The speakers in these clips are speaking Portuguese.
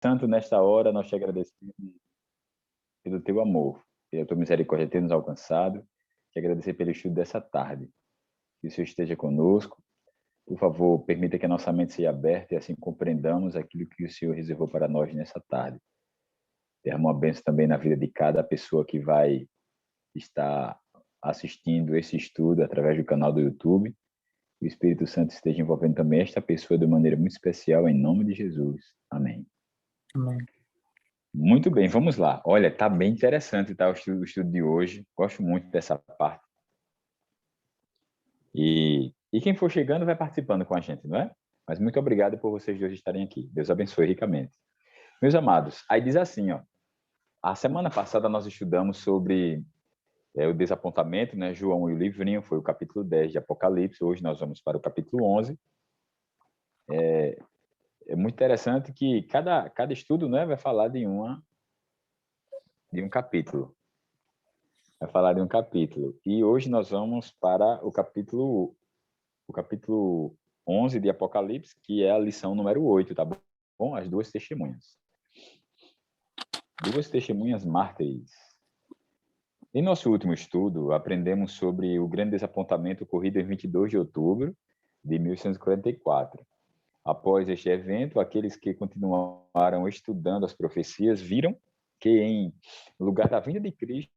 Santo, nesta hora nós te agradecemos pelo teu amor, pela tua misericórdia ter nos alcançado, te agradecer pelo estudo dessa tarde. Que o Senhor esteja conosco. Por favor, permita que a nossa mente seja aberta e assim compreendamos aquilo que o Senhor reservou para nós nessa tarde. Derrama uma bênção também na vida de cada pessoa que vai estar assistindo esse estudo através do canal do YouTube. Que o Espírito Santo esteja envolvendo também esta pessoa de maneira muito especial, em nome de Jesus. Amém. Amém. Muito bem, vamos lá. Olha, tá bem interessante, tá, o estudo de hoje. Gosto muito dessa parte. E quem for chegando vai participando com a gente, não é? Mas muito obrigado por vocês dois estarem aqui. Deus abençoe ricamente. Meus amados, aí diz assim, ó. A semana passada nós estudamos sobre o desapontamento, né? João e o livrinho, foi o capítulo 10 de Apocalipse. Hoje nós vamos para o capítulo 11. É muito interessante que cada estudo, né, vai falar de um capítulo. Vai falar de um capítulo. E hoje nós vamos para o capítulo 11 de Apocalipse, que é a lição número 8, tá bom? As duas testemunhas. Duas testemunhas mártires. Em nosso último estudo, aprendemos sobre o grande desapontamento ocorrido em 22 de outubro de 1844. Após este evento, aqueles que continuaram estudando as profecias viram que, em lugar da vinda de Cristo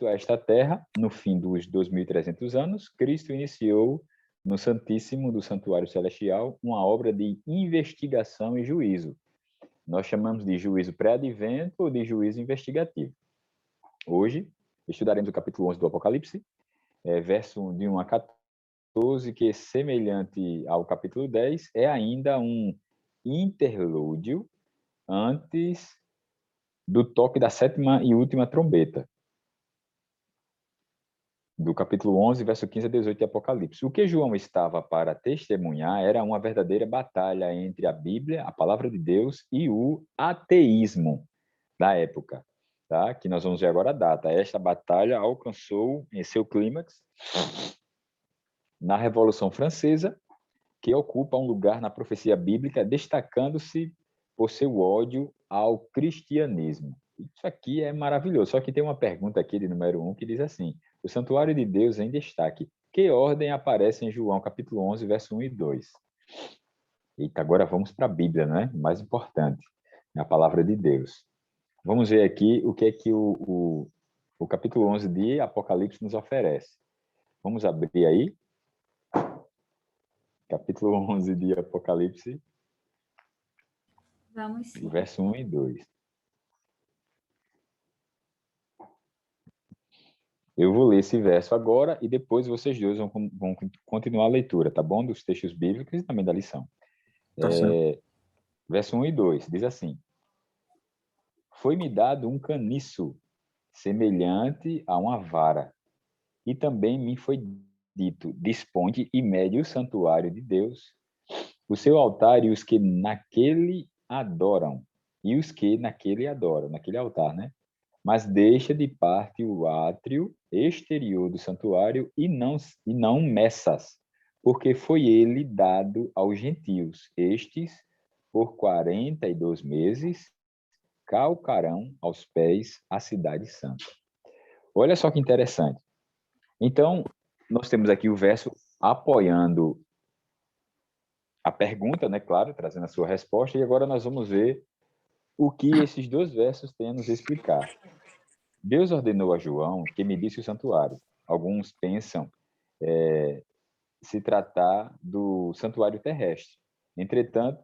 a esta terra, no fim dos 2.300 anos, Cristo iniciou no Santíssimo do Santuário Celestial uma obra de investigação e juízo. Nós chamamos de juízo pré-advento ou de juízo investigativo. Hoje, estudaremos o capítulo 11 do Apocalipse, verso de 1 a 14, que, semelhante ao capítulo 10, é ainda um interlúdio antes do toque da sétima e última trombeta, do capítulo 11, verso 15 a 18 de Apocalipse. O que João estava para testemunhar era uma verdadeira batalha entre a Bíblia, a palavra de Deus, e o ateísmo da época, tá? Que nós vamos ver agora a data. Esta batalha alcançou em seu clímax na Revolução Francesa, que ocupa um lugar na profecia bíblica, destacando-se por seu ódio ao cristianismo. Isso aqui é maravilhoso. Só que tem uma pergunta aqui de número 1 que diz assim: o santuário de Deus em destaque. Que ordem aparece em João, capítulo 11, verso 1 e 2? Eita, agora vamos para a Bíblia, né? O mais importante, a palavra de Deus. Vamos ver aqui o que é que o capítulo 11 de Apocalipse nos oferece. Vamos abrir aí. Capítulo 11 de Apocalipse. Vamos sim. Verso 1 e 2. Eu vou ler esse verso agora e depois vocês dois vão continuar a leitura, tá bom? Dos textos bíblicos e também da lição. Verso 1 e 2, diz assim: Foi-me dado um caniço semelhante a uma vara, e também me foi dito: Disponde e mede o santuário de Deus, o seu altar e os que naquele adoram, naquele altar, né? Mas deixa de parte o átrio exterior do santuário e não meças, porque foi ele dado aos gentios. Estes, por 42 meses, calcarão aos pés a cidade santa. Olha só que interessante. Então, nós temos aqui o verso apoiando a pergunta, né? Claro, trazendo a sua resposta, e agora nós vamos ver o que esses dois versos têm a nos explicar. Deus ordenou a João que medisse o santuário. Alguns pensam se tratar do santuário terrestre. Entretanto,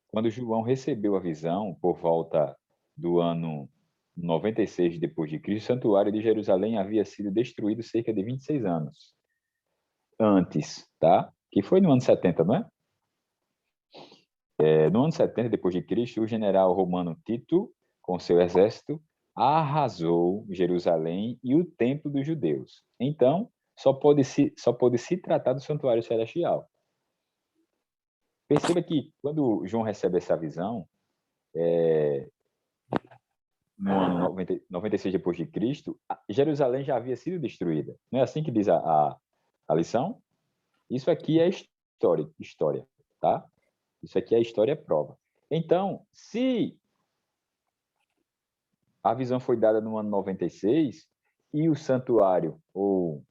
quando João recebeu a visão, por volta do ano 96 depois de Cristo, o santuário de Jerusalém havia sido destruído cerca de 26 anos antes, tá? Que foi no ano 70, não é? No ano 70 depois de Cristo, o general romano Tito, com seu exército, arrasou Jerusalém e o templo dos judeus. Então, só pode se tratar do santuário celestial. Perceba que, quando João recebe essa visão, no ano 96 depois de Cristo, Jerusalém já havia sido destruída. Não é assim que diz a lição? Isso aqui é história, tá? Isso aqui é história prova. Então, se a visão foi dada no ano 96 e o santuário, ou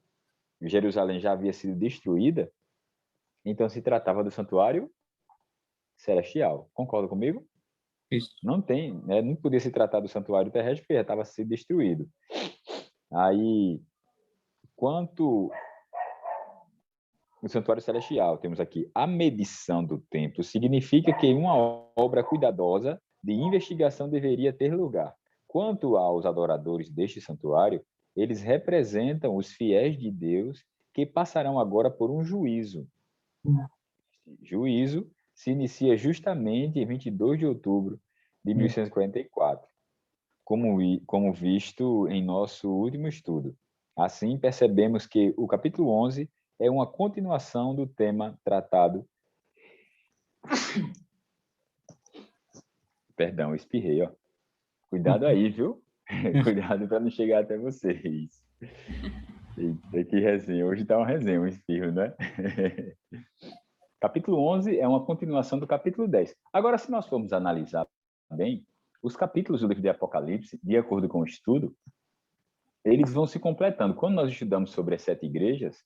Jerusalém, já havia sido destruída, então se tratava do santuário celestial. Concorda comigo? Isso. Não tem, né? Não podia se tratar do santuário terrestre porque já estava sendo destruído. Aí, quanto o santuário celestial, temos aqui a medição do templo, significa que uma obra cuidadosa de investigação deveria ter lugar. Quanto aos adoradores deste santuário, eles representam os fiéis de Deus que passarão agora por um juízo. Juízo se inicia justamente em 22 de outubro de 1144, como visto em nosso último estudo. Assim, percebemos que o capítulo 11 é uma continuação do tema tratado. Perdão, espirrei, ó. Cuidado aí, viu? Cuidado para não chegar até vocês. Eita, que resenha. Hoje tá uma resenha, um espirro, né? Capítulo 11 é uma continuação do capítulo 10. Agora, se nós formos analisar bem, os capítulos do livro de Apocalipse, de acordo com o estudo, eles vão se completando. Quando nós estudamos sobre as 7 igrejas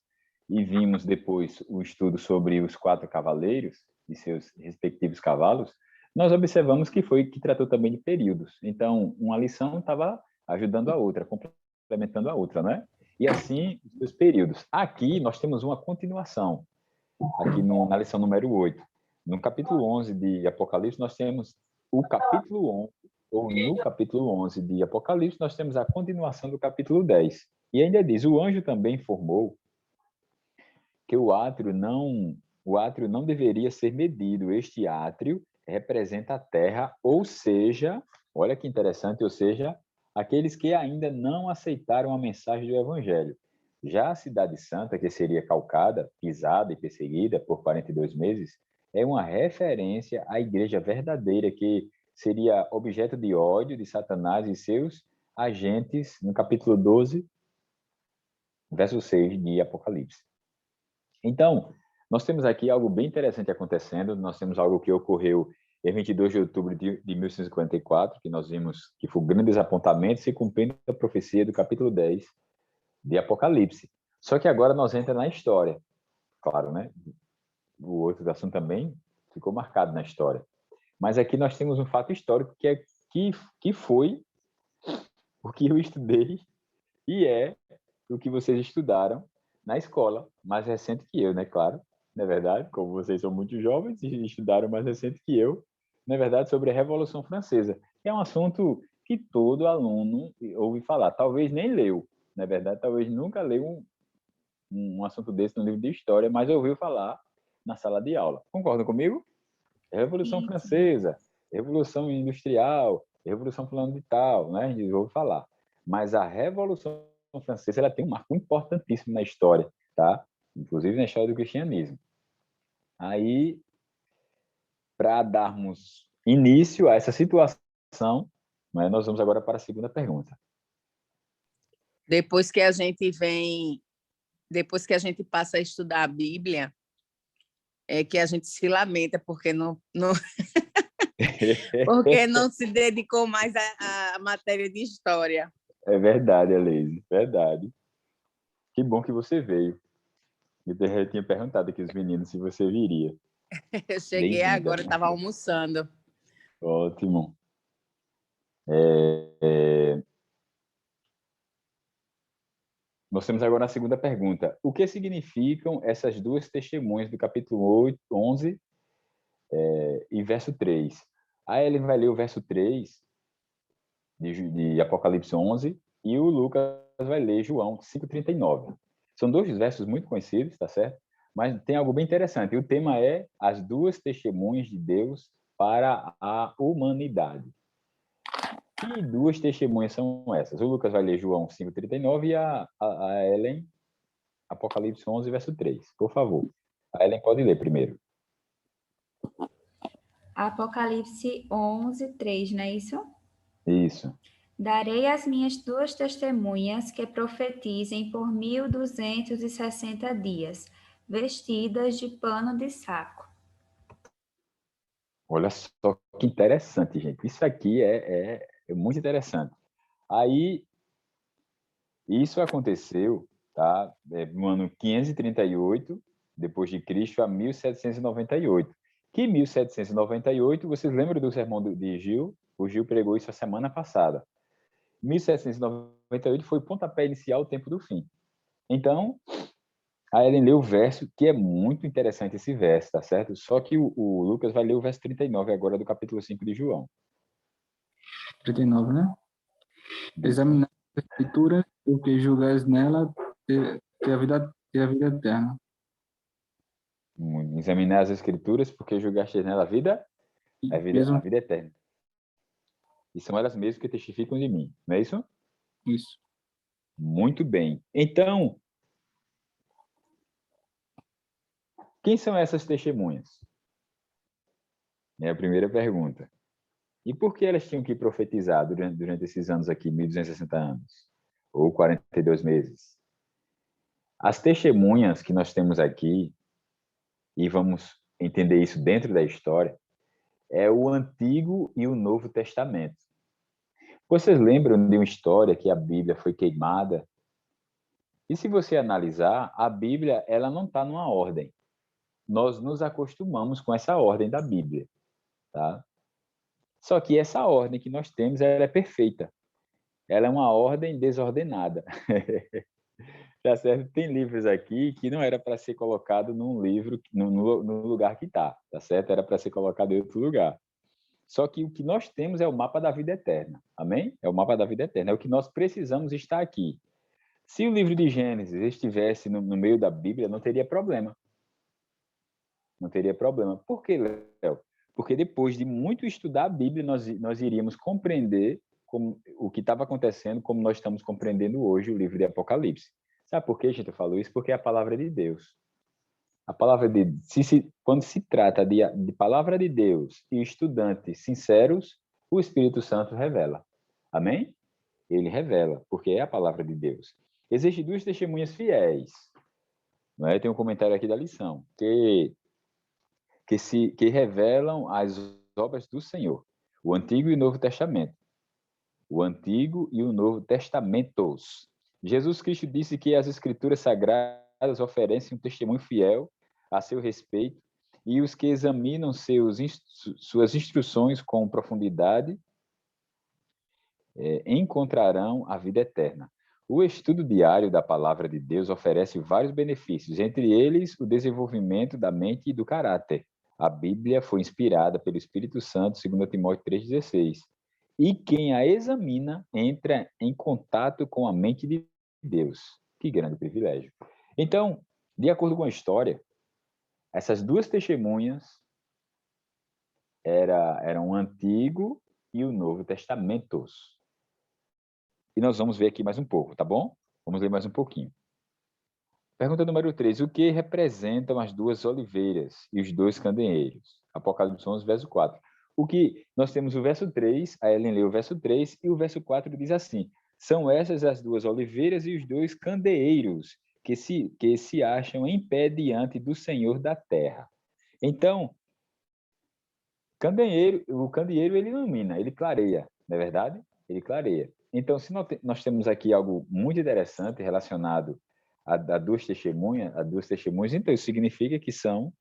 e vimos depois o estudo sobre os 4 cavaleiros e seus respectivos cavalos, nós observamos que foi que tratou também de períodos. Então, uma lição estava ajudando a outra, complementando a outra, né? E assim, os seus períodos. Aqui nós temos uma continuação, aqui na lição número 8. No capítulo 11 de Apocalipse, nós temos o capítulo 11, ou no capítulo 11 de Apocalipse, nós temos a continuação do capítulo 10. E ainda diz, o anjo também informou que o átrio não deveria ser medido. Este átrio representa a terra, ou seja, olha que interessante, ou seja, aqueles que ainda não aceitaram a mensagem do evangelho. Já a cidade santa, que seria calcada, pisada e perseguida por 42 meses, é uma referência à igreja verdadeira que seria objeto de ódio de Satanás e seus agentes, no capítulo 12, verso 6 de Apocalipse. Então, nós temos aqui algo bem interessante acontecendo. Nós temos algo que ocorreu em 22 de outubro de 1154, que nós vimos que foi um grande desapontamento, se cumprindo a profecia do capítulo 10 de Apocalipse. Só que agora nós entramos na história. Claro, né? O outro assunto também ficou marcado na história. Mas aqui nós temos um fato histórico que foi o que eu estudei e é o que vocês estudaram na escola, mais recente que eu, né? Claro, não é verdade? Como vocês são muito jovens e estudaram mais recente que eu, na verdade, sobre a Revolução Francesa, que é um assunto que todo aluno ouve falar. Talvez nem leu, na verdade, talvez nunca leu um assunto desse no livro de história, mas ouviu falar na sala de aula. Concordam comigo? Revolução Sim, sim. Francesa, Revolução Industrial, Revolução fulano de tal, né? A gente ouve falar. Mas a Revolução Francesa ela tem um marco importantíssimo na história, tá? Inclusive na história do cristianismo. Aí, para darmos início a essa situação, né, nós vamos agora para a segunda pergunta. Depois que a gente passa a estudar a Bíblia, é que a gente se lamenta porque porque não se dedicou mais à matéria de história. É verdade, Aleise, verdade. Que bom que você veio. Eu tinha perguntado aqui os meninos se você viria. Eu cheguei Bem-vinda. agora, estava almoçando. Ótimo. Nós temos agora a segunda pergunta. O que significam essas duas testemunhas do capítulo 11 e verso 3? A Ellen vai ler o verso 3 de Apocalipse 11 e o Lucas vai ler João 5:39. São dois versos muito conhecidos, tá certo? Mas tem algo bem interessante. O tema é as duas testemunhas de Deus para a humanidade. Que duas testemunhas são essas? O Lucas vai ler João 5:39 e a Ellen Apocalipse 11, verso 3. Por favor. A Ellen pode ler primeiro. Apocalipse 11, 3, não é isso? Isso. Darei as minhas duas testemunhas que profetizem por 1260 dias, vestidas de pano de saco. Olha só que interessante, gente. Isso aqui é muito interessante. Aí, isso aconteceu, tá? No ano 538 depois de Cristo, a 1798. Que 1798, vocês lembram do sermão de Gil? O Gil pregou isso a semana passada. 1798 foi o pontapé inicial, o tempo do fim. Então, a Ellen leu o verso, que é muito interessante esse verso, tá certo? Só que o Lucas vai ler o verso 39 agora do capítulo 5 de João. 39, né? Isso. Examinar as escrituras, porque julgais nela ter a vida eterna. Examinar as escrituras, porque julgaste nela a Mesmo vida eterna. E são elas mesmas que testificam de mim, não é isso? isso. Muito bem. Então, quem são essas testemunhas? É a primeira pergunta. E por que elas tinham que profetizar durante esses anos aqui, 1260 anos? Ou 42 meses? As testemunhas que nós temos aqui, e vamos entender isso dentro da história, é o Antigo e o Novo Testamento. Vocês lembram de uma história que a Bíblia foi queimada? E se você analisar, a Bíblia ela não está numa ordem. Nós nos acostumamos com essa ordem da Bíblia, tá? Só que essa ordem que nós temos, ela é perfeita. Ela é uma ordem desordenada. Tá certo? Tem livros aqui que não era para ser colocado num livro, no lugar que está, tá certo? Era para ser colocado em outro lugar. Só que o que nós temos é o mapa da vida eterna. Amém? É o mapa da vida eterna. É o que nós precisamos estar aqui. Se o livro de Gênesis estivesse no meio da Bíblia, não teria problema. Não teria problema. Por quê, Léo? Porque depois de muito estudar a Bíblia, nós iríamos compreender o que estava acontecendo, como nós estamos compreendendo hoje o livro de Apocalipse. Sabe por que a gente falou isso? Porque é a palavra de Deus. A palavra de quando se trata de palavra de Deus e estudantes sinceros, o Espírito Santo revela. Amém? Ele revela, porque é a palavra de Deus. Existem duas testemunhas fiéis. Não é? Tem um comentário aqui da lição, que revelam as obras do Senhor. O Antigo e o Novo Testamento. O Antigo e o Novo Testamentos. Jesus Cristo disse que as Escrituras Sagradas oferecem um testemunho fiel a seu respeito e os que examinam suas instruções com profundidade encontrarão a vida eterna. O estudo diário da Palavra de Deus oferece vários benefícios, entre eles o desenvolvimento da mente e do caráter. A Bíblia foi inspirada pelo Espírito Santo, segundo Timóteo 3,16. E quem a examina entra em contato com a mente de Deus. Que grande privilégio. Então, de acordo com a história, essas duas testemunhas eram o Antigo e o Novo Testamentos. E nós vamos ver aqui mais um pouco, tá bom? Vamos ler mais um pouquinho. Pergunta número 3. O que representam as duas oliveiras e os dois candeeiros? Apocalipse 11, verso 4. O que nós temos o verso 3, a Ellen leu o verso 3, e o verso 4 diz assim: são essas as duas oliveiras e os dois candeeiros que se acham em pé diante do Senhor da terra. Então, o candeeiro ele ilumina, ele clareia, não é verdade? Ele clareia. Então, se nós temos aqui algo muito interessante relacionado a duas testemunhas, então isso significa que são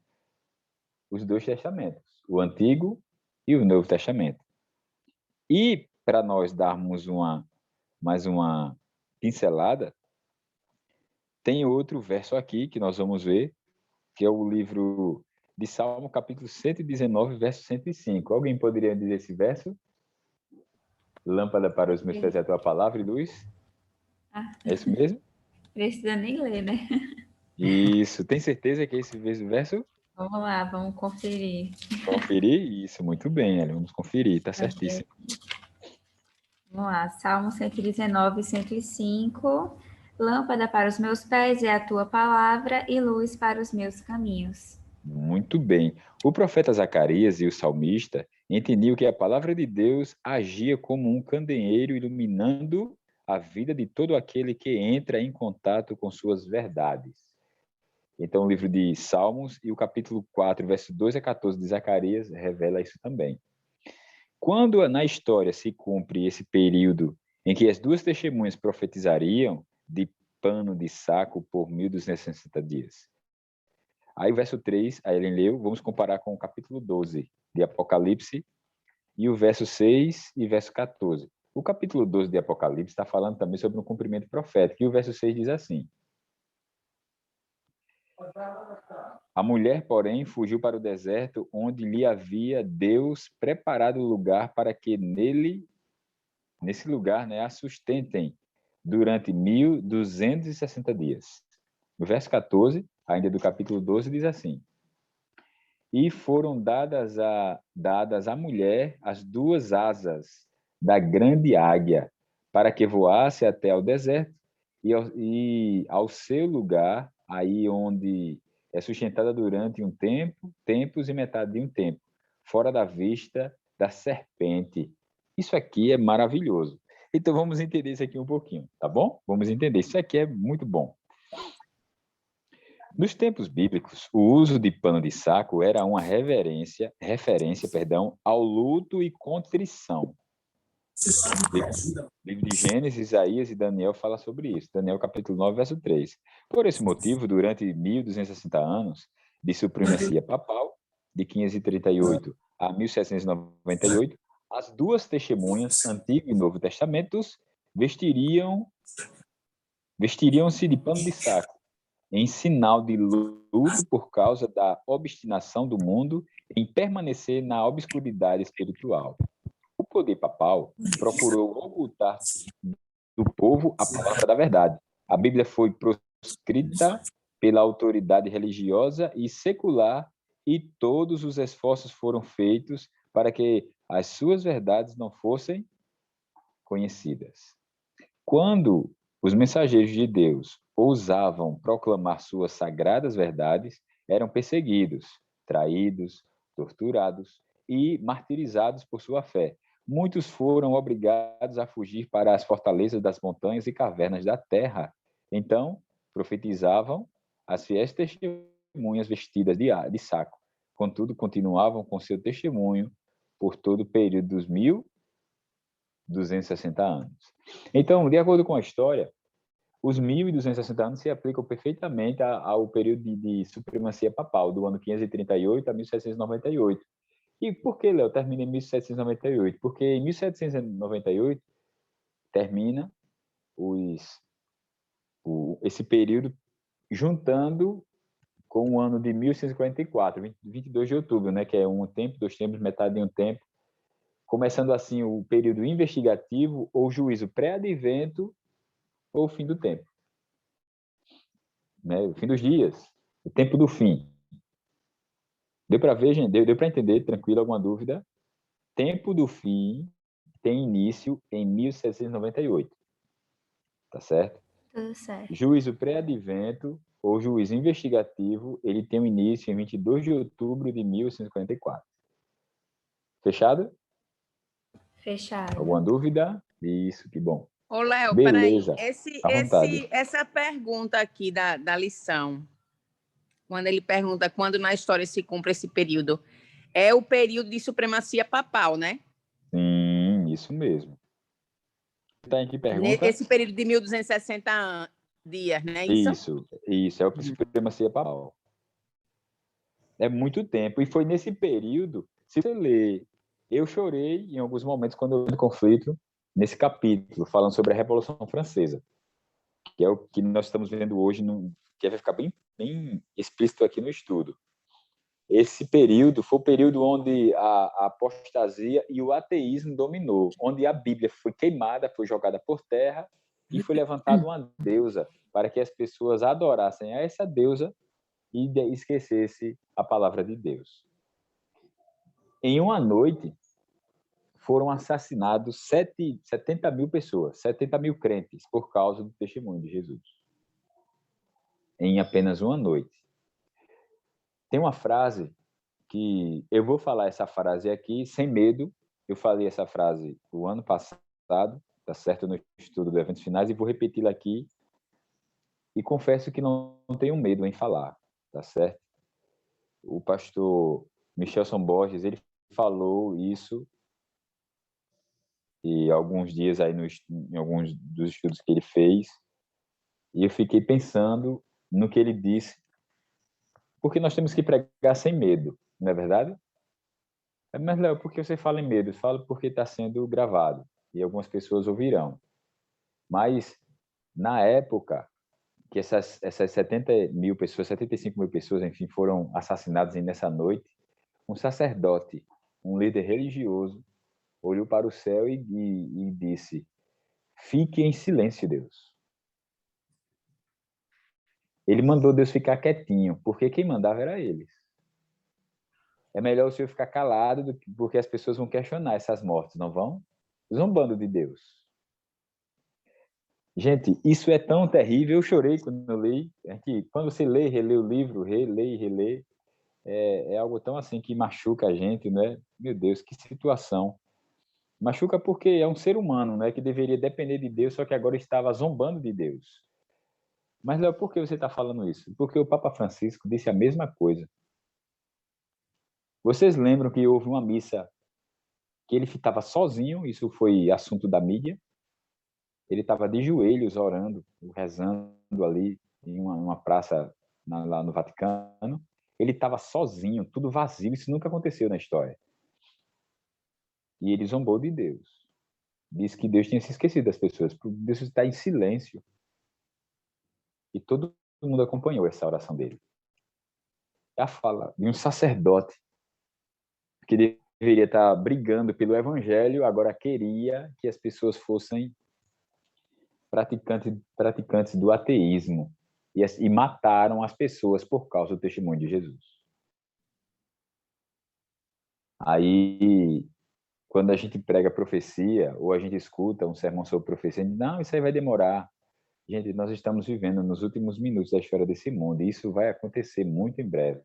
os dois testamentos, o Antigo e o Novo Testamento. E para nós darmos mais uma pincelada, tem outro verso aqui que nós vamos ver, que é o livro de Salmo, capítulo 119, verso 105. Alguém poderia dizer esse verso? Lâmpada para os meus pés é a tua palavra e luz. É isso mesmo? Precisa nem ler, né? Isso. Tem certeza que é esse mesmo verso? Vamos lá, vamos conferir. Conferir? Isso, muito bem, Ellen. Vamos conferir, tá certíssimo. Vamos lá, Salmo 119, 105. Lâmpada para os meus pés é a tua palavra e luz para os meus caminhos. Muito bem. O profeta Zacarias e o salmista entendiam que a palavra de Deus agia como um candeeiro iluminando a vida de todo aquele que entra em contato com suas verdades. Então, o livro de Salmos e o capítulo 4, verso 2 a 14 de Zacarias revela isso também. Quando na história se cumpre esse período em que as duas testemunhas profetizariam de pano de saco por 1.260 dias. Aí o verso 3, a Ellen leu, vamos comparar com o capítulo 12 de Apocalipse e o verso 6 e verso 14. O capítulo 12 de Apocalipse está falando também sobre um cumprimento profético, e o verso 6 diz assim: a mulher, porém, fugiu para o deserto, onde lhe havia Deus preparado lugar para que nesse lugar, né, a sustentem durante 1.260 dias. No verso 14, ainda do capítulo 12, diz assim: e foram dadas à mulher as duas asas da grande águia, para que voasse até ao deserto e ao seu lugar, aí onde é sustentada durante um tempo, tempos e metade de um tempo, fora da vista da serpente. Isso aqui é maravilhoso. Então vamos entender isso aqui um pouquinho, tá bom? Vamos entender. Isso aqui é muito bom. Nos tempos bíblicos, o uso de pano de saco era uma referência, ao luto e contrição. O livro de Gênesis, Isaías e Daniel fala sobre isso. Daniel capítulo 9, verso 3. Por esse motivo, durante 1.260 anos de supremacia papal, de 538 a 1798, as duas testemunhas, Antigo e Novo Testamentos, vestiriam-se de pano de saco, em sinal de luto por causa da obstinação do mundo em permanecer na obscuridade espiritual. O poder papal procurou ocultar do povo a palavra da verdade. A Bíblia foi proscrita pela autoridade religiosa e secular, e todos os esforços foram feitos para que as suas verdades não fossem conhecidas. Quando os mensageiros de Deus ousavam proclamar suas sagradas verdades, eram perseguidos, traídos, torturados e martirizados por sua fé. Muitos foram obrigados a fugir para as fortalezas das montanhas e cavernas da terra. Então, profetizavam as fiéis testemunhas vestidas de saco. Contudo, continuavam com seu testemunho por todo o período dos 1.260 anos. Então, de acordo com a história, os 1.260 anos se aplicam perfeitamente ao período de supremacia papal, do ano 538 a 1798. E por que, Léo, termina em 1798? Porque em 1798 termina esse período juntando com o ano de 1144, 22 de outubro, né, que é um tempo, dois tempos, metade de um tempo, começando assim o período investigativo ou juízo pré-advento ou o fim do tempo. Né? O fim dos dias, o tempo do fim. Deu para ver, gente? Deu para entender? Tranquilo? Alguma dúvida? Tempo do fim tem início em 1798. Tá certo? Tudo certo. Juízo pré-advento ou juízo investigativo, ele tem um início em 22 de outubro de 1844. Fechado? Fechado. Alguma dúvida? Isso, que bom. Ô, Léo, Beleza. peraí. À vontade. Essa pergunta aqui da lição, quando ele pergunta quando na história se cumpre esse período, é o período de supremacia papal, né? Sim, isso mesmo. Tá em que pergunta? Esse período de 1.260 dias, né? Isso, é o supremacia papal. É muito tempo. E foi nesse período, se você ler, eu chorei em alguns momentos quando eu vi o conflito nesse capítulo, falando sobre a Revolução Francesa, que é o que nós estamos vendo hoje, que vai ficar bem explícito aqui no estudo. Esse período foi o período onde a apostasia e o ateísmo dominou, onde a Bíblia foi queimada, foi jogada por terra e foi levantada uma deusa para que as pessoas adorassem a essa deusa e esquecesse a palavra de Deus. Em uma noite, foram assassinados 70 mil pessoas, 70 mil crentes, por causa do testemunho de Jesus. Em apenas uma noite. Tem uma frase que eu vou falar essa frase aqui sem medo. Eu falei essa frase o ano passado, tá certo, no estudo do Eventos Finais, e vou repeti-la aqui. E confesso que não tenho medo em falar. tá certo? O pastor Michelson Borges, ele falou isso e alguns dias aí em alguns dos estudos que ele fez, e eu fiquei pensando no que ele disse, porque nós temos que pregar sem medo, não é verdade? Mas, Léo, por que você fala em medo? Eu falo porque está sendo gravado e algumas pessoas ouvirão. Mas, na época que essas 70 mil pessoas, 75 mil pessoas, enfim, foram assassinadas nessa noite, um sacerdote, um líder religioso, olhou para o céu e disse: fique em silêncio, Deus. Ele mandou Deus ficar quietinho, porque quem mandava era eles. É melhor o Senhor ficar calado, porque as pessoas vão questionar essas mortes, não vão? Zombando de Deus. Gente, isso é tão terrível. Eu chorei quando eu li. Quando você lê, relê o livro, relê e relê, é algo tão assim que machuca a gente, né? Meu Deus, que situação. Machuca porque é um ser humano, né? Que deveria depender de Deus, só que agora estava zombando de Deus. Mas, Léo, por que você está falando isso? Porque o Papa Francisco disse a mesma coisa. Vocês lembram que houve uma missa que ele estava sozinho, isso foi assunto da mídia, ele estava de joelhos orando, rezando ali em uma praça lá no Vaticano. Ele estava sozinho, tudo vazio, isso nunca aconteceu na história. E ele zombou de Deus. Disse que Deus tinha se esquecido das pessoas, porque Deus está em silêncio. E todo mundo acompanhou essa oração dele. É a fala de um sacerdote que deveria estar brigando pelo evangelho, agora queria que as pessoas fossem praticantes do ateísmo e mataram as pessoas por causa do testemunho de Jesus. Aí, quando a gente prega profecia, ou a gente escuta um sermão sobre profecia, a gente diz, não, isso aí vai demorar. Gente, nós estamos vivendo nos últimos minutos da história desse mundo, e isso vai acontecer muito em breve.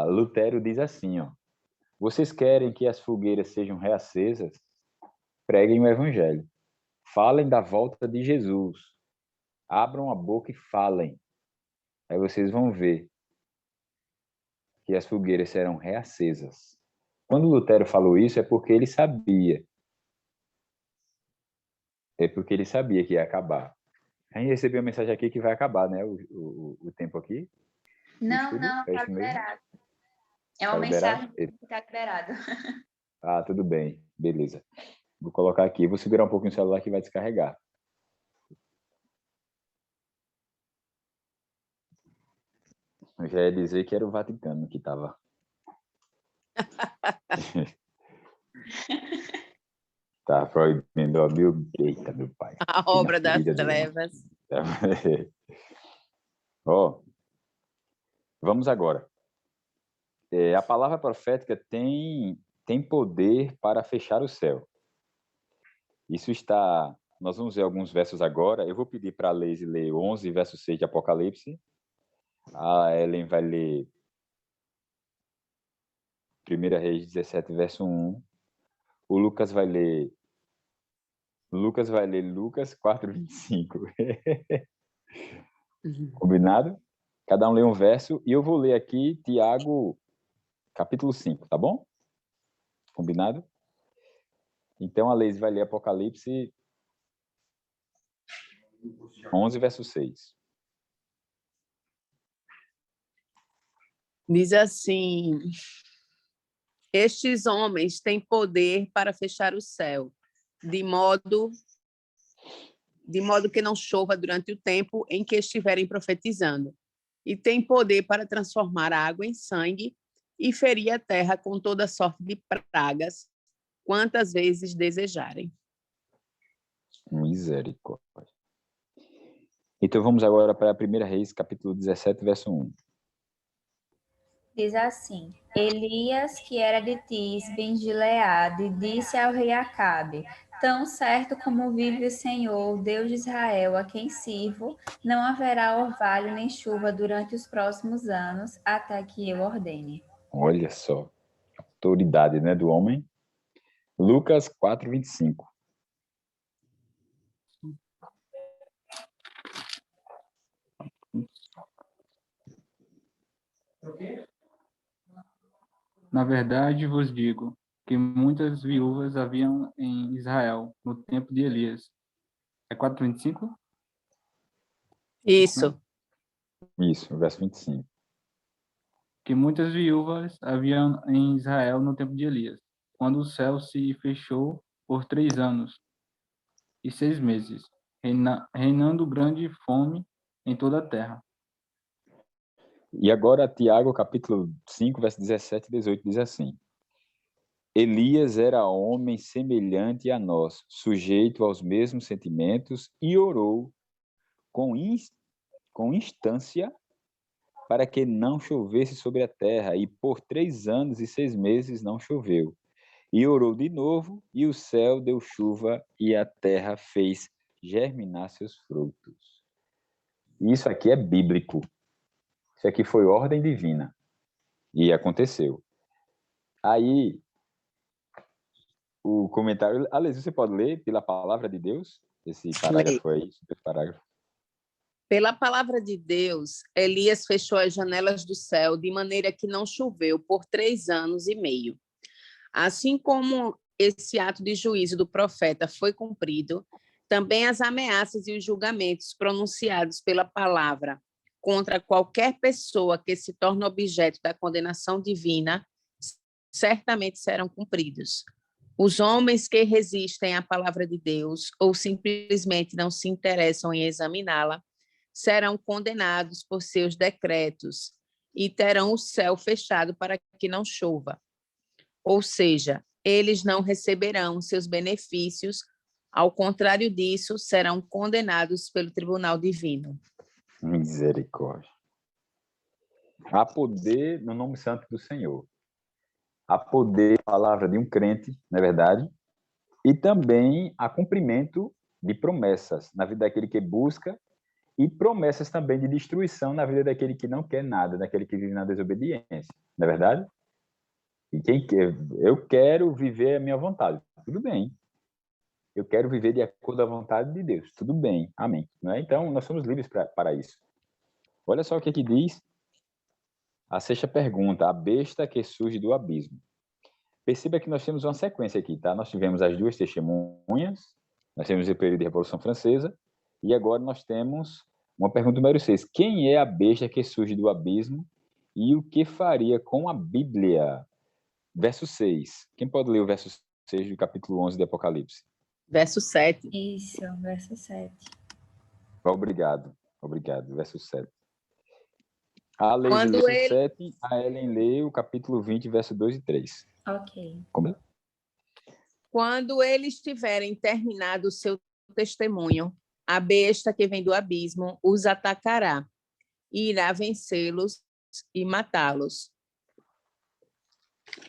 Lutero diz assim, ó, vocês querem que as fogueiras sejam reacesas? Preguem o evangelho. Falem da volta de Jesus. Abram a boca e falem. Aí vocês vão ver que as fogueiras serão reacesas. Quando Lutero falou isso, é porque ele sabia. É porque ele sabia que ia acabar. A gente recebeu uma mensagem aqui que vai acabar, né? O tempo aqui. Não, tá liberado. É uma mensagem que está liberado. Tudo bem. Beleza. Vou colocar aqui. Vou segurar um pouquinho o celular que vai descarregar. Eu já ia dizer que era o Vaticano que estava. Tá proibindo a eita, meu pai. A obra das trevas. Vamos agora. A palavra profética tem poder para fechar o céu. Isso está... Nós vamos ver alguns versos agora. Eu vou pedir para a Leise ler 11, verso 6 de Apocalipse. A Ellen vai ler 1 Reis 17, verso 1. O Lucas vai ler Lucas 4, 25. Combinado? Cada um lê um verso e eu vou ler aqui Tiago, capítulo 5, tá bom? Combinado? Então a Leise vai ler Apocalipse 11, verso 6. Diz assim: estes homens têm poder para fechar o céu, de modo que não chova durante o tempo em que estiverem profetizando, e têm poder para transformar a água em sangue e ferir a terra com toda sorte de pragas, quantas vezes desejarem. Misericórdia. Então vamos agora para a 1 Reis, capítulo 17, verso 1. Diz assim: Elias, que era de Tisbe, em Gileade, disse ao rei Acabe: tão certo como vive o Senhor, Deus de Israel, a quem sirvo, não haverá orvalho nem chuva durante os próximos anos, até que eu ordene. Olha só, a autoridade, né, do homem. Lucas 4, 25. Na verdade vos digo que muitas viúvas haviam em Israel no tempo de Elias. É 4:25? Isso. Isso, verso 25. Que muitas viúvas haviam em Israel no tempo de Elias, quando o céu se fechou por 3 anos e 6 meses, reinando grande fome em toda a terra. E agora, Tiago, capítulo 5, verso 17 e 18, diz assim: Elias era homem semelhante a nós, sujeito aos mesmos sentimentos, e orou com instância para que não chovesse sobre a terra, e por 3 anos e 6 meses não choveu. E orou de novo, e o céu deu chuva, e a terra fez germinar seus frutos. Isso aqui é bíblico. Isso aqui foi ordem divina. E aconteceu. Aí, o comentário... Aliás, você pode ler pela palavra de Deus? Esse parágrafo aí, esse parágrafo. Pela palavra de Deus, Elias fechou as janelas do céu de maneira que não choveu por 3 anos e meio. Assim como esse ato de juízo do profeta foi cumprido, também as ameaças e os julgamentos pronunciados pela palavra contra qualquer pessoa que se torne objeto da condenação divina certamente serão cumpridos. Os homens que resistem à palavra de Deus ou simplesmente não se interessam em examiná-la serão condenados por seus decretos e terão o céu fechado para que não chova. Ou seja, eles não receberão seus benefícios, ao contrário disso, serão condenados pelo tribunal divino. Misericórdia. Há poder no nome santo do Senhor. Há poder na palavra de um crente, não é verdade? E também há cumprimento de promessas na vida daquele que busca, e promessas também de destruição na vida daquele que não quer nada, daquele que vive na desobediência, não é verdade? E quem quer, eu quero viver a minha vontade, tudo bem. Eu quero viver de acordo com a vontade de Deus, tudo bem, amém. Não é? Então, nós somos livres para isso. Olha só o que diz a sexta pergunta, a besta que surge do abismo. Perceba que nós temos uma sequência aqui, tá? Nós tivemos as duas testemunhas, nós temos o período da Revolução Francesa, e agora nós temos uma pergunta número 6. Quem é a besta que surge do abismo e o que faria com a Bíblia? Verso 6. Quem pode ler o verso 6 do capítulo 11 de Apocalipse? Verso 7. Isso, verso 7. Obrigado. Verso 7. A Leide Quando lê o ele... 7, a Ellen lê o capítulo 20, verso 2 e 3. Ok. Como? Quando eles tiverem terminado o seu testemunho, a besta que vem do abismo os atacará e irá vencê-los e matá-los.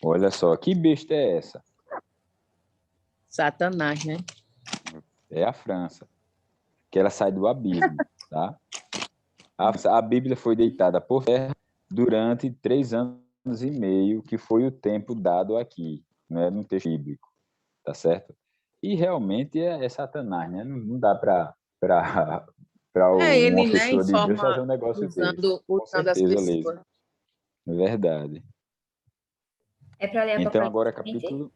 Olha só, que besta é essa? Satanás, né? É a França, que ela sai do abismo, tá? A Bíblia foi deitada por terra durante 3 anos e meio, que foi o tempo dado aqui, né, no texto bíblico, tá certo? E realmente é Satanás, né? Não dá para Ele, uma né, pessoa de Deus fazer informa um negócio desse. Com usando as certeza, Leise. pessoas. Verdade. É para ler Então, Apocalipse agora 20? capítulo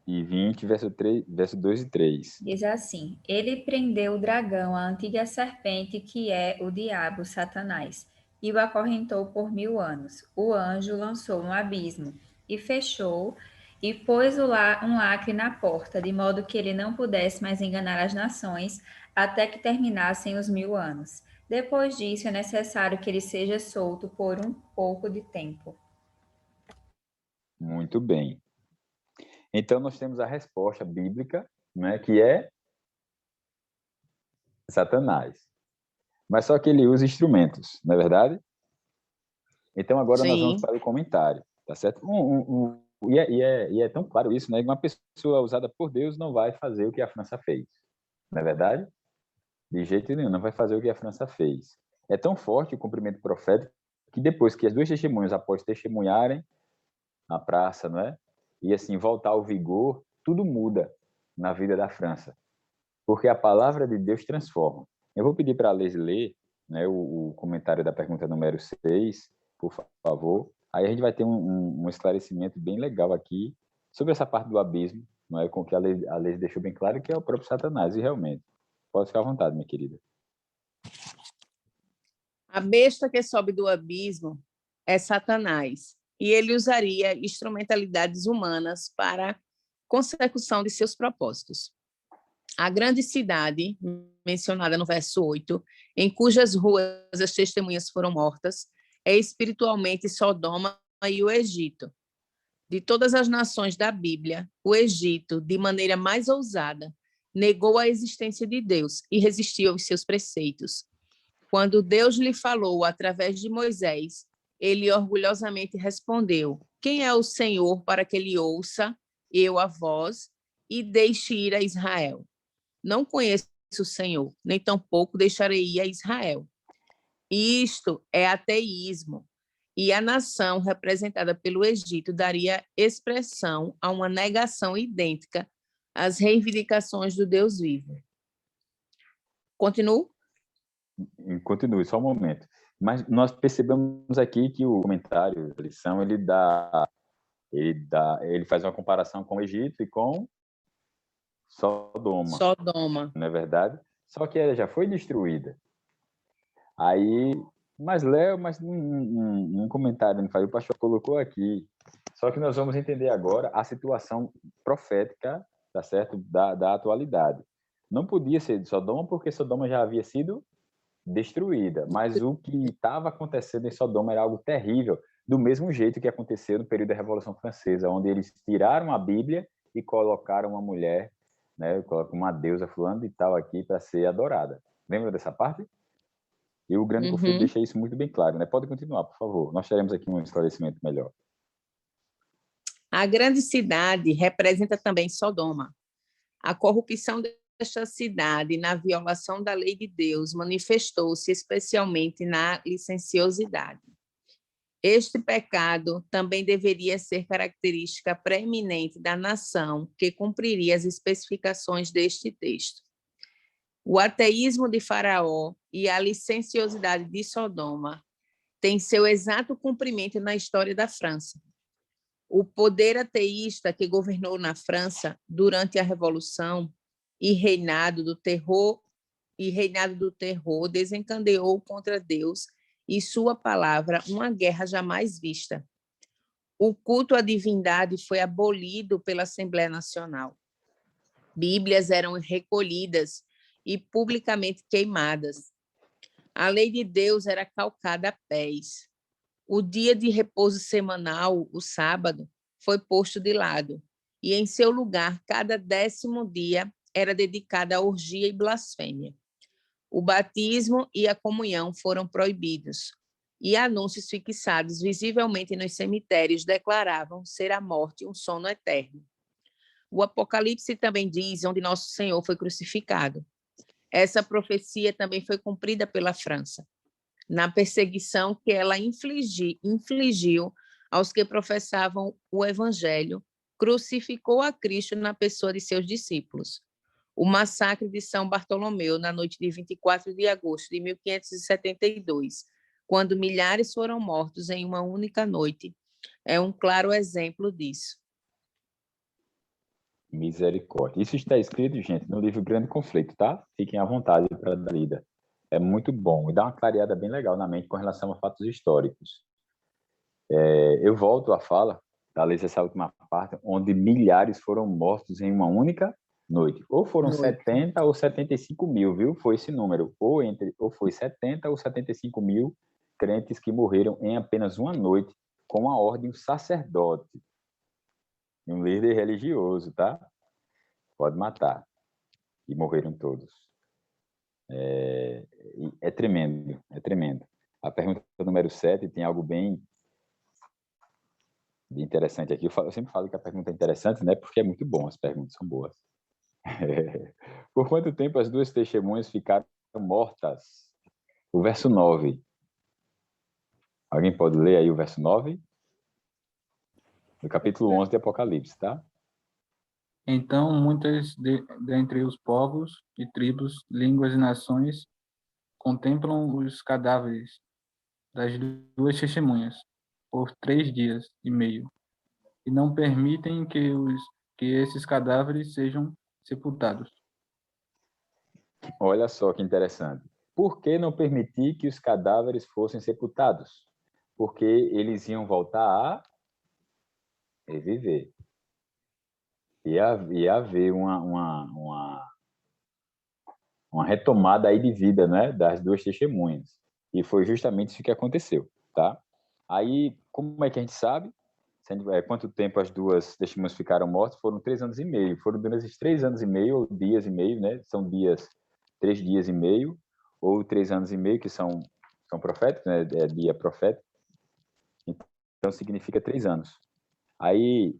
20, verso 2 e 3. Diz assim: Ele prendeu o dragão, a antiga serpente, que é o diabo, Satanás, e o acorrentou por 1000 anos. O anjo lançou no abismo e fechou, e pôs um lacre na porta, de modo que ele não pudesse mais enganar as nações, até que terminassem os 1000 anos. Depois disso, é necessário que ele seja solto por um pouco de tempo. Muito bem. Então, nós temos a resposta bíblica, né, que é Satanás. Mas só que ele usa instrumentos, não é verdade? Então, agora nós vamos Sim. para o comentário, tá certo? E é tão claro isso, né? Uma pessoa usada por Deus não vai fazer o que a França fez, não é verdade? De jeito nenhum, não vai fazer o que a França fez. É tão forte o cumprimento profético que depois que as duas testemunhas, após testemunharem na praça, não é? E assim, voltar ao vigor, tudo muda na vida da França. Porque a palavra de Deus transforma. Eu vou pedir para a Liz ler, né, o comentário da pergunta número 6, por favor. Aí a gente vai ter um esclarecimento bem legal aqui sobre essa parte do abismo, não é, com que a lei deixou bem claro que é o próprio Satanás, e realmente. Pode ficar à vontade, minha querida. A besta que sobe do abismo é Satanás, e ele usaria instrumentalidades humanas para consecução de seus propósitos. A grande cidade, mencionada no verso 8, em cujas ruas as testemunhas foram mortas, é espiritualmente Sodoma e o Egito. De todas as nações da Bíblia, o Egito, de maneira mais ousada, negou a existência de Deus e resistiu aos seus preceitos. Quando Deus lhe falou através de Moisés, ele orgulhosamente respondeu: quem é o Senhor para que ele ouça, eu a vós, e deixe ir a Israel? Não conheço o Senhor, nem tampouco deixarei ir a Israel. Isto é ateísmo, e a nação representada pelo Egito daria expressão a uma negação idêntica às reivindicações do Deus vivo. Continuo? Continue, só um momento. Mas nós percebemos aqui que o comentário da lição, ele faz uma comparação com o Egito e com Sodoma. Não é verdade? Só que ela já foi destruída. Aí, mas num comentário, o pastor colocou aqui. Só que nós vamos entender agora a situação profética, tá certo? Da atualidade. Não podia ser de Sodoma, porque Sodoma já havia sido destruída. Mas o que estava acontecendo em Sodoma era algo terrível, do mesmo jeito que aconteceu no período da Revolução Francesa, onde eles tiraram a Bíblia e colocaram uma mulher, né, colocam uma deusa fulano de tal aqui para ser adorada. Lembra dessa parte? E o grande conflito deixa isso muito bem claro, né? Pode continuar, por favor. Nós teremos aqui um esclarecimento melhor. A grande cidade representa também Sodoma. A corrupção desta cidade na violação da lei de Deus manifestou-se especialmente na licenciosidade. Este pecado também deveria ser característica preeminente da nação que cumpriria as especificações deste texto. O ateísmo de Faraó e a licenciosidade de Sodoma têm seu exato cumprimento na história da França. O poder ateísta que governou na França durante a Revolução e reinado do terror desencadeou contra Deus e sua palavra uma guerra jamais vista. O culto à divindade foi abolido pela Assembleia Nacional. Bíblias eram recolhidas e publicamente queimadas. A lei de Deus era calcada a pés. O dia de repouso semanal, o sábado, foi posto de lado, e em seu lugar, cada 10º dia era dedicado à orgia e blasfêmia. O batismo e a comunhão foram proibidos, e anúncios fixados visivelmente nos cemitérios declaravam ser a morte um sono eterno. O Apocalipse também diz onde Nosso Senhor foi crucificado. Essa profecia também foi cumprida pela França, na perseguição que ela infligiu aos que professavam o Evangelho, crucificou a Cristo na pessoa de seus discípulos. O massacre de São Bartolomeu, na noite de 24 de agosto de 1572, quando milhares foram mortos em uma única noite, é um claro exemplo disso. Misericórdia. Isso está escrito, gente, no livro Grande Conflito, tá? Fiquem à vontade para dar lida. É muito bom e dá uma clareada bem legal na mente com relação a fatos históricos. Eu volto à fala da lei dessa última parte, onde milhares foram mortos em uma única noite. Ou foram 70 ou 75 mil, viu? Foi esse número. Ou foi 70 ou 75 mil crentes que morreram em apenas uma noite com a ordem do sacerdote. Um líder religioso, tá? Pode matar. E morreram todos. É tremendo, é tremendo. A pergunta número 7 tem algo bem interessante aqui. Eu sempre falo que a pergunta é interessante, né? Porque é muito bom, as perguntas são boas. Por quanto tempo as duas testemunhas ficaram mortas? O verso 9. Alguém pode ler aí o verso 9? Do capítulo 11 de Apocalipse, tá? Então, muitas dentre os povos e tribos, línguas e nações contemplam os cadáveres das duas testemunhas por 3 dias e meio, e não permitem que esses cadáveres sejam sepultados. Olha só que interessante. Por que não permitir que os cadáveres fossem sepultados? Porque eles iam voltar a reviver. Ia haver uma retomada aí de vida, né, das duas testemunhas. E foi justamente isso que aconteceu, tá? Aí, como é que a gente sabe? Quanto tempo as duas testemunhas ficaram mortas? Foram 3 anos e meio. Foram durante esses 3 anos e meio, ou dias e meio, né? São dias, 3 dias e meio, ou 3 anos e meio, que são proféticos, né? É dia profético. Então, significa 3 anos. Aí,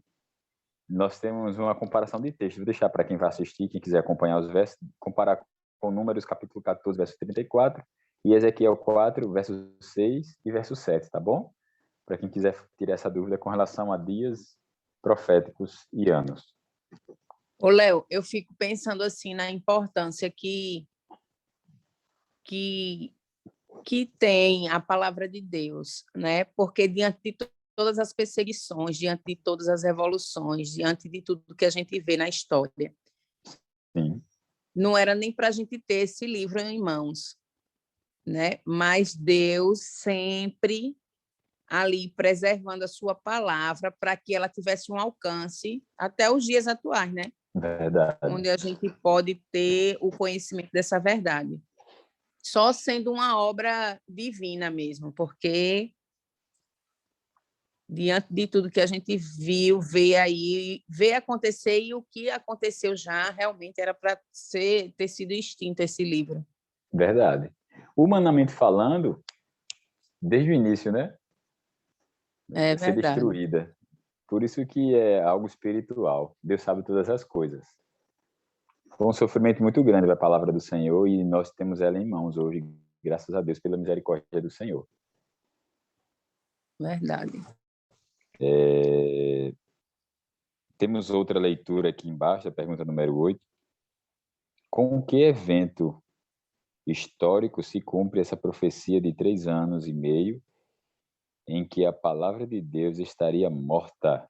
nós temos uma comparação de texto. Vou deixar para quem vai assistir, quem quiser acompanhar os versos, comparar com Números, capítulo 14, verso 34, e Ezequiel 4, verso 6 e verso 7, tá bom? Para quem quiser tirar essa dúvida com relação a dias proféticos e anos. Ô, Léo, eu fico pensando assim na importância que tem a palavra de Deus, né? Porque diante de todas as perseguições, diante de todas as revoluções, diante de tudo que a gente vê na história, Sim. não era nem para a gente ter esse livro em mãos, né? Mas Deus sempre ali preservando a sua palavra para que ela tivesse um alcance até os dias atuais, né? Verdade. Onde a gente pode ter o conhecimento dessa verdade. Só sendo uma obra divina mesmo, porque diante de tudo que a gente viu, vê acontecer, e o que aconteceu já realmente era para ter sido extinto esse livro. Verdade. Humanamente falando, desde o início, né? É Ser verdade. destruída. Por isso que é algo espiritual. Deus sabe todas as coisas. Foi um sofrimento muito grande a palavra do Senhor, e nós temos ela em mãos hoje, graças a Deus, pela misericórdia do Senhor. Verdade. Temos outra leitura aqui embaixo, a pergunta número 8. Com que evento histórico se cumpre essa profecia de 3 anos e meio em que a palavra de Deus estaria morta?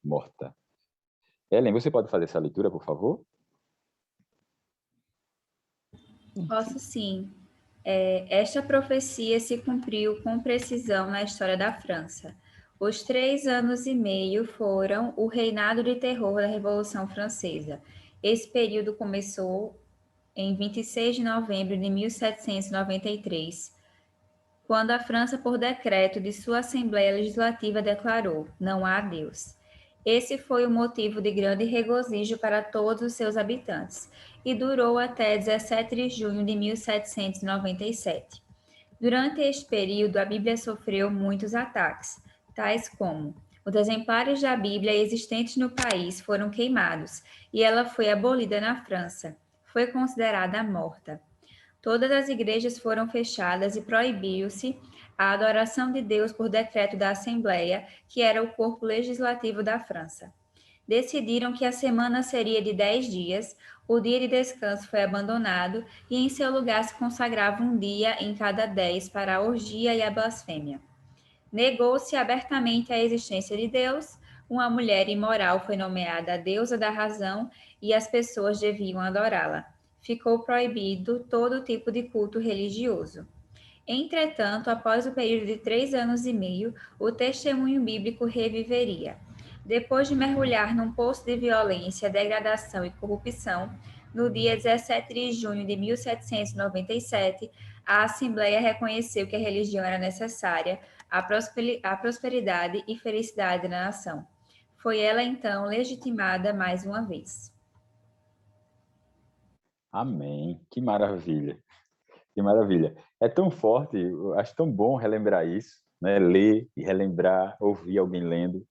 Morta. Ellen, você pode fazer essa leitura, por favor? Posso sim. Esta profecia se cumpriu com precisão na história da França. Os 3 anos e meio foram o reinado de terror da Revolução Francesa. Esse período começou em 26 de novembro de 1793, quando a França, por decreto de sua Assembleia Legislativa, declarou: não há Deus. Esse foi o motivo de grande regozijo para todos os seus habitantes e durou até 17 de junho de 1797. Durante este período, a Bíblia sofreu muitos ataques, tais como: os exemplares da Bíblia existentes no país foram queimados e ela foi abolida na França. Foi considerada morta. Todas as igrejas foram fechadas e proibiu-se a adoração de Deus por decreto da Assembleia, que era o corpo legislativo da França. Decidiram que a semana seria de 10 dias, o dia de descanso foi abandonado e em seu lugar se consagrava um dia em cada 10 para a orgia e a blasfêmia. Negou-se abertamente a existência de Deus, uma mulher imoral foi nomeada a deusa da razão e as pessoas deviam adorá-la. Ficou proibido todo tipo de culto religioso. Entretanto, após o período de 3 anos e meio, o testemunho bíblico reviveria. Depois de mergulhar num poço de violência, degradação e corrupção, no dia 17 de junho de 1797, a Assembleia reconheceu que a religião era necessária à prosperidade e felicidade da nação. Foi ela, então, legitimada mais uma vez. Amém. Que maravilha. Que maravilha. É tão forte, eu acho tão bom relembrar isso, né? Ler e relembrar, ouvir alguém lendo,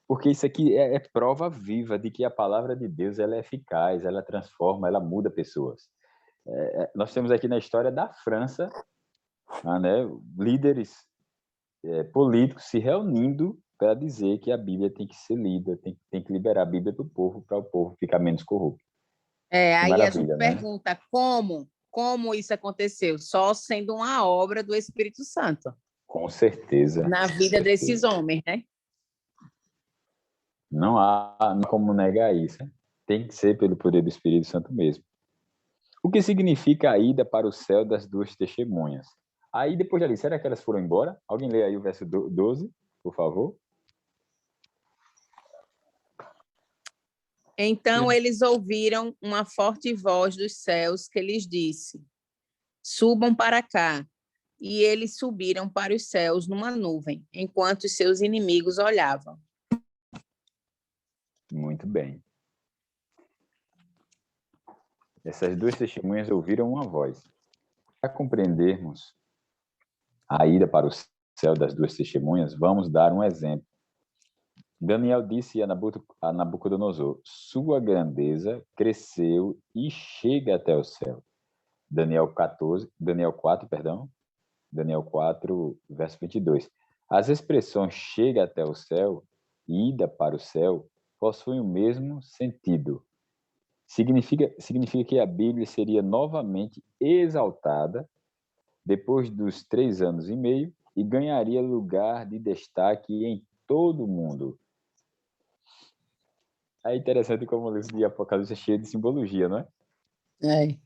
porque isso aqui é prova viva de que a palavra de Deus ela é eficaz, ela transforma, ela muda pessoas. Nós temos aqui na história da França, né, líderes políticos se reunindo para dizer que a Bíblia tem que ser lida, tem que liberar a Bíblia para o povo ficar menos corrupto. Aí a gente Maravilha, né? pergunta como isso aconteceu? Só sendo uma obra do Espírito Santo. Com certeza. Na com vida certeza. desses homens, né? Não há como negar isso. Tem que ser pelo poder do Espírito Santo mesmo. O que significa a ida para o céu das duas testemunhas? Aí, depois dali, será que elas foram embora? Alguém lê aí o verso 12, por favor? Então eles ouviram uma forte voz dos céus que lhes disse: subam para cá. E eles subiram para os céus numa nuvem, enquanto os seus inimigos olhavam. Muito bem. Essas duas testemunhas ouviram uma voz. Para compreendermos a ida para o céu das duas testemunhas, vamos dar um exemplo. Daniel disse a Nabucodonosor: sua grandeza cresceu e chega até o céu. Daniel 4, verso 22. As expressões chega até o céu e ida para o céu possuem o mesmo sentido. Significa que a Bíblia seria novamente exaltada depois dos 3 anos e meio e ganharia lugar de destaque em todo o mundo. É interessante como o livro de Apocalipse é cheio de simbologia, não é? É.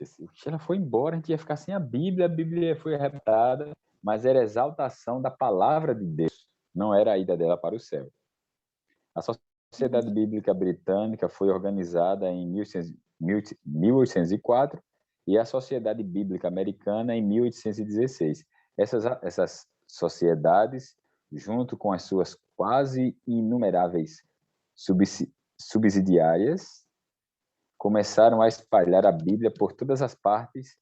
Se ela foi embora, a gente ia ficar sem a Bíblia foi arrebatada, mas era a exaltação da palavra de Deus, não era a ida dela para o céu. A Sociedade Bíblica Britânica foi organizada em 1804 e a Sociedade Bíblica Americana em 1816. Essas sociedades, junto com as suas quase inumeráveis subsidiárias, começaram a espalhar a Bíblia por todas as partes.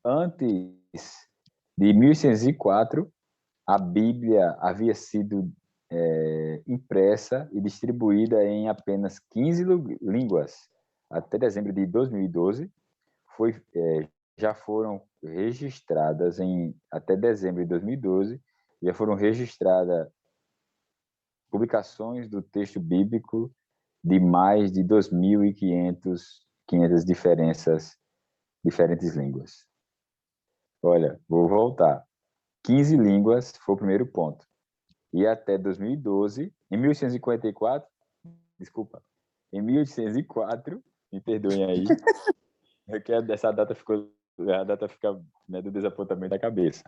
Antes de 1804, a Bíblia havia sido impressa e distribuída em apenas 15 línguas. Até dezembro de 2012, já foram registradas até dezembro de 2012, já foram registradas publicações do texto bíblico de mais de 2.500 diferentes línguas. Olha, vou voltar. 15 línguas foi o primeiro ponto. E até 2012, em 1804, me perdoem aí, é que a data fica do desapontamento da cabeça.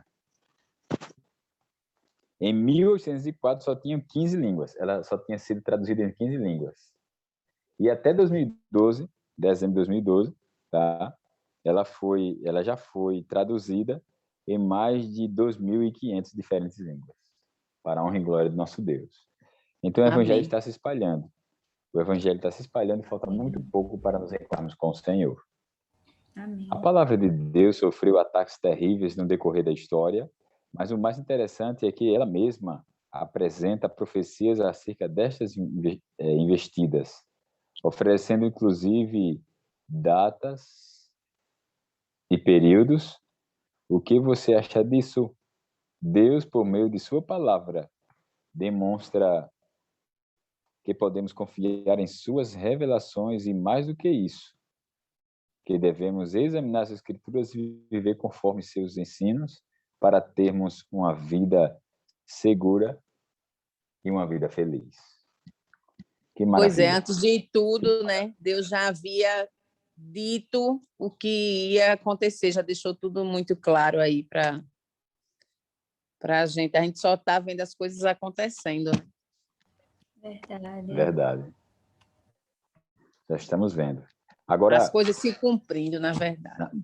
Em 1804 só tinham 15 línguas, ela só tinha sido traduzida em 15 línguas. E até 2012, dezembro de 2012, tá? Ela já foi traduzida em mais de 2.500 diferentes línguas, para a honra e glória do nosso Deus. Então, o Evangelho está se espalhando. O Evangelho está se espalhando e falta muito pouco para nos encontrarmos com o Senhor. Amém. A palavra de Deus sofreu ataques terríveis no decorrer da história, mas o mais interessante é que ela mesma apresenta profecias acerca destas investidas, oferecendo inclusive datas e períodos. O que você acha disso? Deus, por meio de sua palavra, demonstra que podemos confiar em suas revelações e, mais do que isso, que devemos examinar as Escrituras e viver conforme seus ensinos para termos uma vida segura e uma vida feliz. Que maravilha. Pois é, antes de tudo, né, Deus já havia dito o que ia acontecer, já deixou tudo muito claro aí para a gente. A gente só está vendo as coisas acontecendo. Verdade. Verdade. Já estamos vendo. Agora, as coisas se cumprindo, na verdade.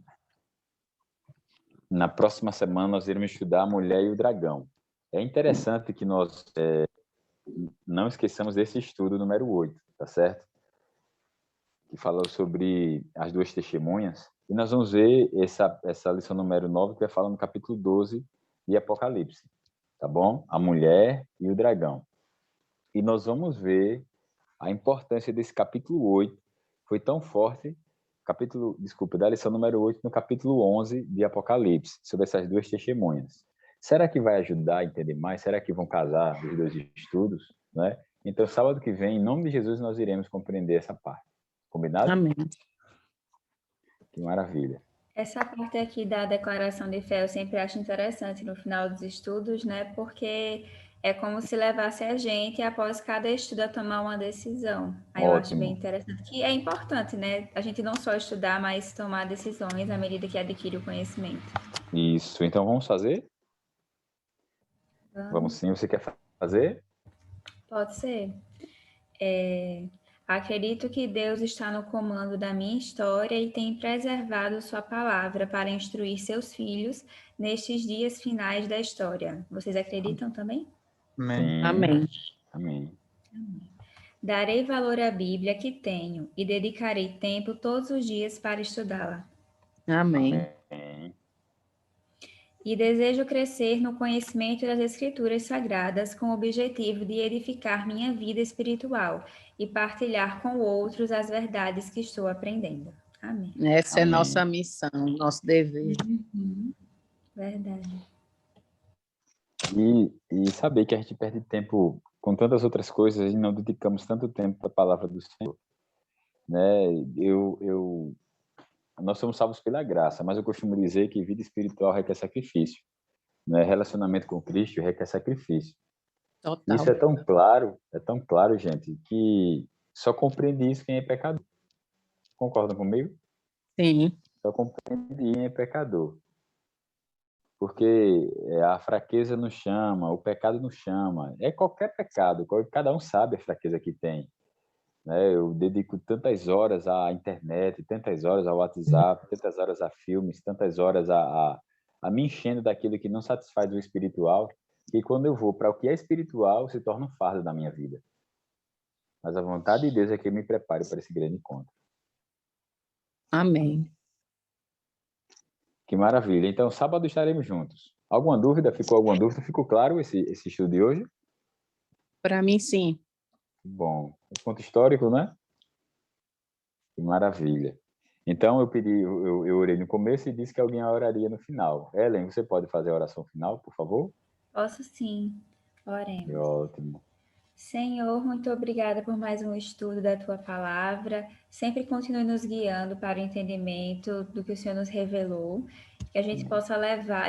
Na próxima semana, nós iremos estudar a mulher e o dragão. É interessante que nós não esqueçamos desse estudo número 8, tá certo? Que falou sobre as duas testemunhas. E nós vamos ver essa lição número 9, que vai falar no capítulo 12 de Apocalipse. Tá bom? A mulher e o dragão. E nós vamos ver a importância desse capítulo 8. Foi tão forte, da lição número 8, no capítulo 11 de Apocalipse, sobre essas duas testemunhas. Será que vai ajudar a entender mais? Será que vão casar os dois estudos? Né? Então, sábado que vem, em nome de Jesus, nós iremos compreender essa parte. Combinado? Amém. Que maravilha. Essa parte aqui da declaração de fé eu sempre acho interessante no final dos estudos, né? Porque é como se levasse a gente, após cada estudo, a tomar uma decisão. Aí eu acho bem Ótimo. interessante, que é importante, né? A gente não só estudar, mas tomar decisões à medida que adquire o conhecimento. Isso. Então, vamos fazer? Vamos sim. Você quer fazer? Pode ser. Acredito que Deus está no comando da minha história e tem preservado sua palavra para instruir seus filhos nestes dias finais da história. Vocês acreditam também? Amém. Sim. Amém. Amém. Darei valor à Bíblia que tenho e dedicarei tempo todos os dias para estudá-la. Amém. Amém. E desejo crescer no conhecimento das Escrituras Sagradas com o objetivo de edificar minha vida espiritual e partilhar com outros as verdades que estou aprendendo. Amém. Essa é Amém. nossa missão, nosso dever. Verdade. E saber que a gente perde tempo com tantas outras coisas e não dedicamos tanto tempo para a palavra do Senhor. Né? Nós somos salvos pela graça, mas eu costumo dizer que vida espiritual requer sacrifício. Né? Relacionamento com Cristo requer sacrifício. Total. Isso é tão claro, gente, que só compreende isso quem é pecador. Concordam comigo? Sim. Só compreende quem é pecador. Porque a fraqueza nos chama, o pecado nos chama. É qualquer pecado, cada um sabe a fraqueza que tem. Né? Eu dedico tantas horas à internet, tantas horas ao WhatsApp, tantas horas a filmes, tantas horas a me enchendo daquilo que não satisfaz o espiritual, que quando eu vou para o que é espiritual, se torna um fardo da minha vida. Mas a vontade de Deus é que eu me prepare para esse grande encontro. Amém. Que maravilha. Então, sábado estaremos juntos. Alguma dúvida? Ficou alguma dúvida? Ficou claro esse estudo de hoje? Para mim, sim. Bom, ponto histórico, né? Que maravilha. Então, eu orei no começo e disse que alguém oraria no final. Ellen, você pode fazer a oração final, por favor? Posso sim. Oremos. Ótimo. Senhor, muito obrigada por mais um estudo da tua palavra. Sempre continue nos guiando para o entendimento do que o Senhor nos revelou, que a gente possa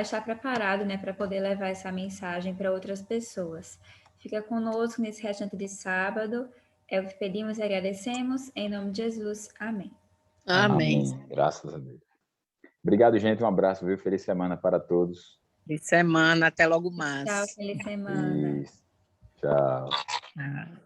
estar preparado, né, para poder levar essa mensagem para outras pessoas. Fica conosco nesse restante de sábado. É o que pedimos e agradecemos. Em nome de Jesus. Amém. Amém. Amém. Graças a Deus. Obrigado, gente. Um abraço, viu? Feliz semana para todos. Feliz semana. Até logo mais. Tchau, feliz semana. Isso. Tchau. Ah.